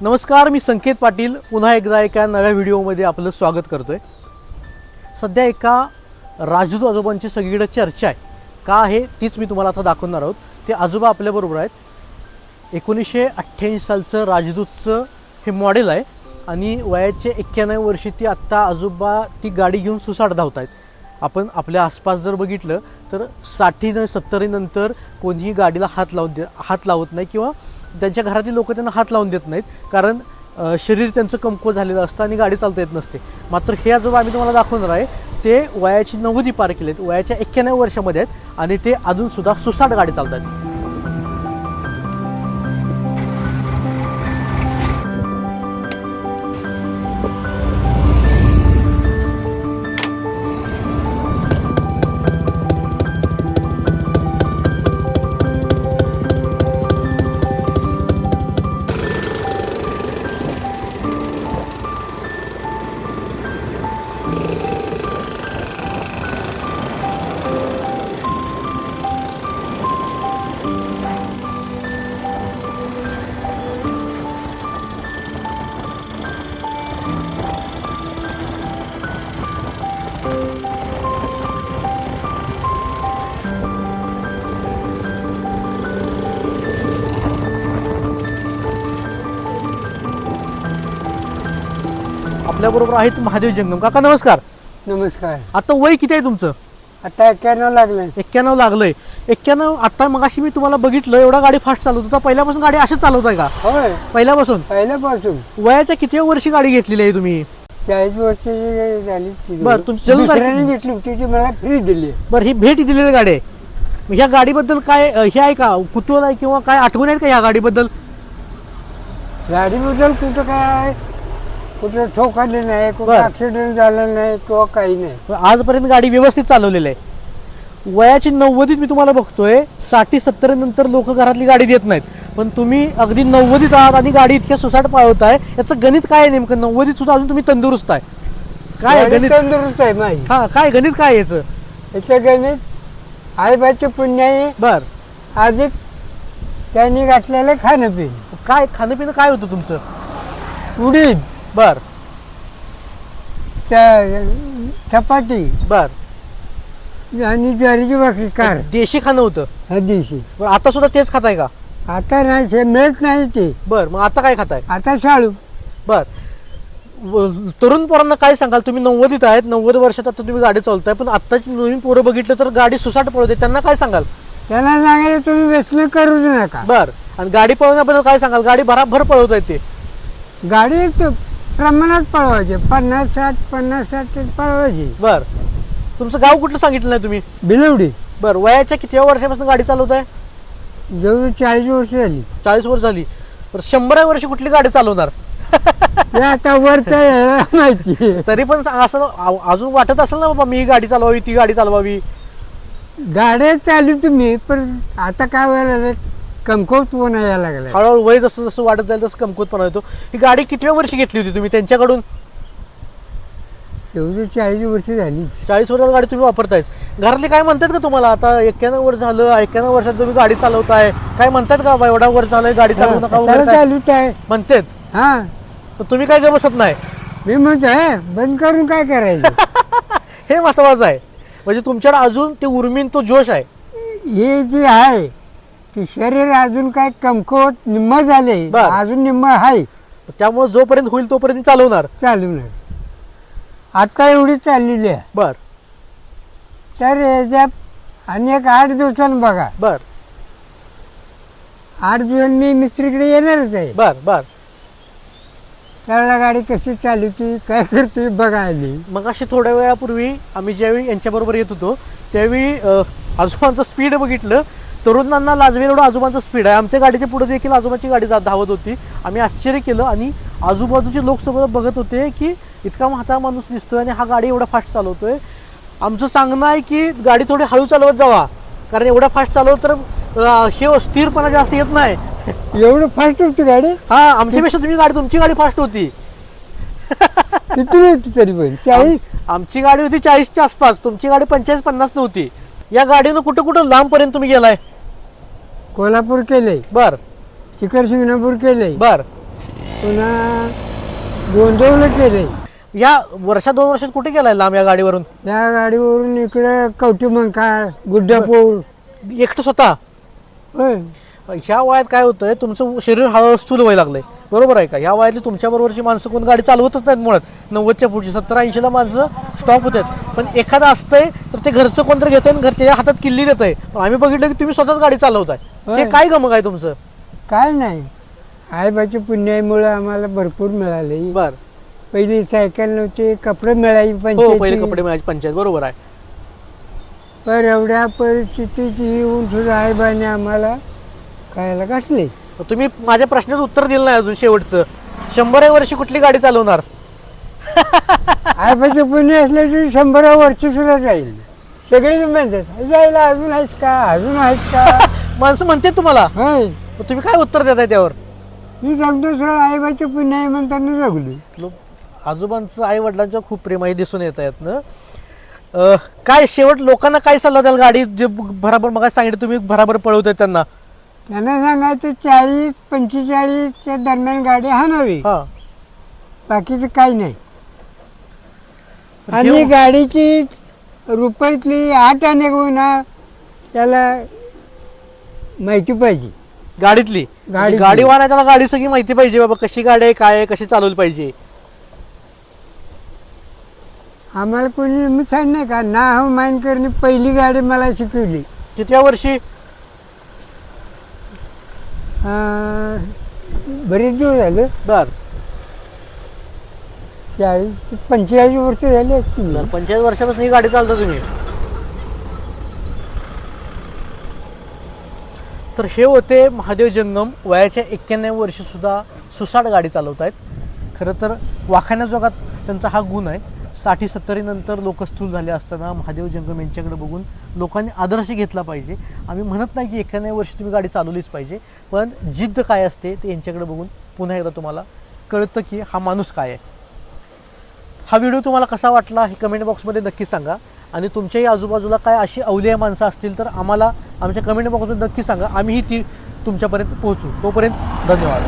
नमस्कार, मी संकेत पाटील पुन्हा एकदा एका नव्या व्हिडिओमध्ये आपलं स्वागत करतोय। सध्या एका राजदूत आजोबांची सगळीकडे चर्चा आहे का आहे तीच मी तुम्हाला आता दाखवणार आहोत। ते आजोबा आपल्याबरोबर आहेत। 1988 सालचं राजदूतचं हे मॉडेल आहे आणि वयाचे 91 वर्षी ती आत्ता आजोबा ती गाडी घेऊन सुसाट धावत आहेत। आपण आपल्या आसपास जर बघितलं तर 60-70 नंतर कोणीही गाडीला हात लावत नाही किंवा त्यांच्या घरातील लोक त्यांना हात लावून देत नाहीत, कारण शरीर त्यांचं कमकुवत झालेलं असतं आणि गाडी चालता येत नसते। मात्र हे आजोबा आम्ही तुम्हाला दाखवणार आहे ते वयाची 90 पार केलेत, वयाच्या 91 वर्षामध्ये आहेत आणि ते अजूनसुद्धा सुसाट गाडी चालतात। आपल्याबरोबर आहेत महादेव जंगम काका। नमस्कार। नमस्कार। आता वय किती आहे तुमचं? आता 91 लागले। 91 लागलंय। 91 आता मगाशी मी तुम्हाला बघितलं एवढा गाडी फास्ट चालवत होता, पहिल्यापासून गाडी अशीच चालवताय का? होय, पहिल्यापासून। वयाच्या किती वर्षी गाडी घेतलेली आहे तुम्ही? 40 वर्षाची झाली। बरं, तुमची दुसऱ्याने घेतली होती ती मला फ्री दिली। बरं, ही भेट दिलेली गाडी आहे। मग ह्या गाडीबद्दल काय हे आहे का, कुतूहल आहे किंवा काय आठवण आहेत का ह्या गाडीबद्दल? गाडीबद्दल कुठं काय, कुठं ठोकाले नाही, कुठं बरं. ऍक्सिडेंट झालं नाही किंवा काही नाही। आजपर्यंत गाडी व्यवस्थित चालवलेली आहे। वयाची 90 मी तुम्हाला बघतोय, 60-70 नंतर लोक घरातली गाडी देत नाहीत, पण तुम्ही अगदी 90 आहात आणि गाडी इतक्या सुसाट पळवताय। याचं गणित काय आहे नेमकं? 90 सुद्धा अजून तुम्ही तंदुरुस्त आहे, काय गाडी गणित? तंदुरुस्त आहे माझी। हा, काय गणित काय याचं? याचं गणित आईबाचे पुण्य आहे। बर, आधी त्यांनी घातलेलं खाणं पिणं। काय खाणं पिणं काय होतं तुमचं? उडीद, बर चपाती बर, आणि ज्वारीची भाकरी कार, देशी खाणं होतं। हा दिवशी। बरं, आता सुद्धा तेच खाताय का? आता नाही, ते मिळत नाही ते। बर, मग आता काय खाताय? आता शाळू। बर, तरुण पोरांना काय सांगाल? तुम्ही 90 आहेत, 90 वर्षात आता तुम्ही गाडी चालवताय, पण आत्ताची नवीन पोरं बघितलं तर गाडी सुसाट पळवते, त्यांना काय सांगाल? त्यांना सांगायचं तुम्ही व्यसन करूच नका। बर, आणि गाडी पळवण्याबद्दल काय सांगाल? गाडी भराभर पळवत आहे ते। गाडी एक प्रमाणात पळवायची, 50-60 50-60 पळवायची। बर, तुमचं गाव कुठलं सांगितलं नाही तुम्ही? बिलवडी। बर, वयाच्या किती वर्षापासून गाडी चालवत आहे? जवळ 40 वर्ष झाली। 40 वर्ष झाली। बरं, 100 वर्षी कुठली गाडी चालवणार? हे आता वरचं यायला माहिती। तरी पण असं अजून वाटत असेल ना बाबा, मी ही गाडी चालवावी, ती गाडी चालवावी? गाड्या चालू तुम्ही, पण आता काय व्हायला कमकुवतपणा यायला लागला। हळूहळू वय जसं जसं वाढत जाईल तसं कमकुवतपणा येतो। ही गाडी कितव्या वर्षी घेतली होती तुम्ही त्यांच्याकडून? एवढी 40 वर्ष झाली। 40 वर्षात गाडी तुम्ही वापरतायच। घरातले काय म्हणतात का तुम्हाला? आता 91 वर्ष झालं, 91 वर्षात तुम्ही गाडी चालवताय, काय म्हणतात का बाबा एवढा वर्ष झालंय गाडी चालवू नका वगैरे काय चालूच आहे म्हणतात? हा, पण तुम्ही काय बसत नाही? मी म्हणतोय बंद करून काय करायचं? हे महत्वाचं आहे, म्हणजे तुमच्याकडे अजून ते उर्मीन तो जोश आहे। हे जे आहे की शरीर अजून काय कमकुवत निम्म झाले, बर. अजून निम्म आहे, त्यामुळे जोपर्यंत होईल तोपर्यंत चालवणार। चालवणार। आता एवढी चाललेली आहे, बर तर याच्यात अनेक 8 दिवसांनी बघा, बर 8 दिवसांनी मी मिस्त्रीकडे येणारच आहे। बर बर, त्यावेळेला गाडी कशी चालवती काय करते बघायली। मग अशी थोड्या वेळापूर्वी आम्ही ज्यावेळी यांच्याबरोबर येत होतो त्यावेळी आजोबांचं स्पीड बघितलं, तरुणांना लाजवेल एवढं आजोबांचं स्पीड आहे। आमच्या गाडीच्या पुढे देखील आजोबांची गाडी धावत होती, आम्ही आश्चर्य केलं आणि आजूबाजूचे लोक सगळं बघत होते की इतका म्हातारा माणूस दिसतोय आणि हा गाडी एवढा फास्ट चालवतोय। आमचं सांगणं आहे की गाडी थोडी हळू चालवत जावा, कारण एवढा फास्ट चालवत तर हे स्थिरपणा जास्त येत नाही। एवढं फास्ट होती गाडी? हा, आमच्यापेक्षा तुमची गाडी फास्ट होती। किती होती तरी पण? 40? आमची गाडी होती 40च्या आसपास, तुमची गाडी 45-50 नव्हती। या गाडीनं कुठं कुठं लांबपर्यंत तुम्ही गेलाय? कोल्हापूर केले, बर, शिखर शिंगणापूर केले, बर, पुन्हा गोंदवलं केलंय. या वर्षा 2 वर्षात कुठे गेलाय लांब या गाडीवरून? या गाडीवरून इकडे कवठीमंकाळ, गुड्डापूर. एकटं स्वतः? होय. ह्या वयात काय होतंय, तुमचं शरीर हळूहळू स्थूल व्हायला लागलंय, बरोबर आहे का? ह्या वयातली तुमच्या बरोबरची माणसं कोण गाडी चालवतच नाहीत मुळात. 90च्या पुढची 70-80ला माणसं स्टॉप होतात. पण एखादं असतंय तर ते घरचं कोणतरी घेतंय आणि घरच्या हातात किल्ली देतंय. पण आम्ही बघितलं की तुम्ही स्वतःच गाडी चालवताय. होय. हे काय गमक आहे तुमचं? काय नाही, आईबाच्या पुण्यामुळे आम्हाला भरपूर मिळाले. बर. पहिली सायकल नव्हती, कपडे मिळाली हो, पहिले पंचायती. कपडे मिळायचे पंचायत, बरोबर आहे. पण एवढ्या परिस्थितीची येऊन सुद्धा आईबाने आम्हाला खायला घातले. तुम्ही माझ्या प्रश्नाचं उत्तर दिलं नाही अजून शेवटचं. 100 वर्षी कुठली गाडी चालवणार? आईबाचे पुण्य असले तरी 100 वर्ष सुद्धा जाईल. सगळे म्हणतात जायला अजून आहेस का, अजून आहेस का. माणसं म्हणते तुम्हाला, होय. मग तुम्ही काय उत्तर देताय त्यावर? मी सांगतो सर, आईबाचे पुण्य आहे म्हणताना जगलो. आजोबांचं आई वडिलांचं खूप प्रेम आहे, दिसून येत आहेत ना. काय शेवट लोकांना काय सल्ला द्याल? गाडी जे बराबर मग सांगितलं तुम्ही बराबर पळवताय त्यांना सांगायचं 40-45च्या दरम्यान गाडी हाणावी, हा. बाकीचं काही नाही. पण आणि हे- गाडीची रुपयातली 8 आणे होईना त्याला माहिती पाहिजे. गाडीतली गाडीतली. गाडी वाहना त्याला गाडी सगळी माहिती पाहिजे, बाबा कशी गाडी आहे, काय आहे, कशी चालवली पाहिजे. आम्हाला कोणी मी सांग नाही का ना हो माइंडकरने पहिली गाडी मला शिकवली. कितव्या वर्षी? बरेच दिवस झालं, बर. 40-45 वर्ष झाली असतील. 45 वर्षापासून ही गाडी चालता तुम्ही. तर हे होते महादेव जंगम, वयाच्या 91 वर्षी सुद्धा सुसाट गाडी चालवत आहेत. खरं तर वाखाण्याजोगात त्यांचा हा गुण आहे. 60-70 नंतर लोक स्थूल झाले असताना महादेव जंगम यांच्याकडे बघून लोकांनी आदर्श घेतला पाहिजे. आम्ही म्हणत नाही की 91 वर्षी तुम्ही गाडी चालवलीच पाहिजे, पण जिद्द काय असते ते यांच्याकडे बघून पुन्हा एकदा तुम्हाला कळतं की हा माणूस काय आहे. हा व्हिडिओ तुम्हाला कसा वाटला हे कमेंट बॉक्समध्ये नक्की सांगा. आणि तुमच्याही आजूबाजूला काय अशी अवलिया माणसं असतील तर आम्हाला आमच्या कमेंट बॉक्समध्ये नक्की सांगा. आम्हीही ती तुमच्यापर्यंत पोहोचू. तोपर्यंत धन्यवाद.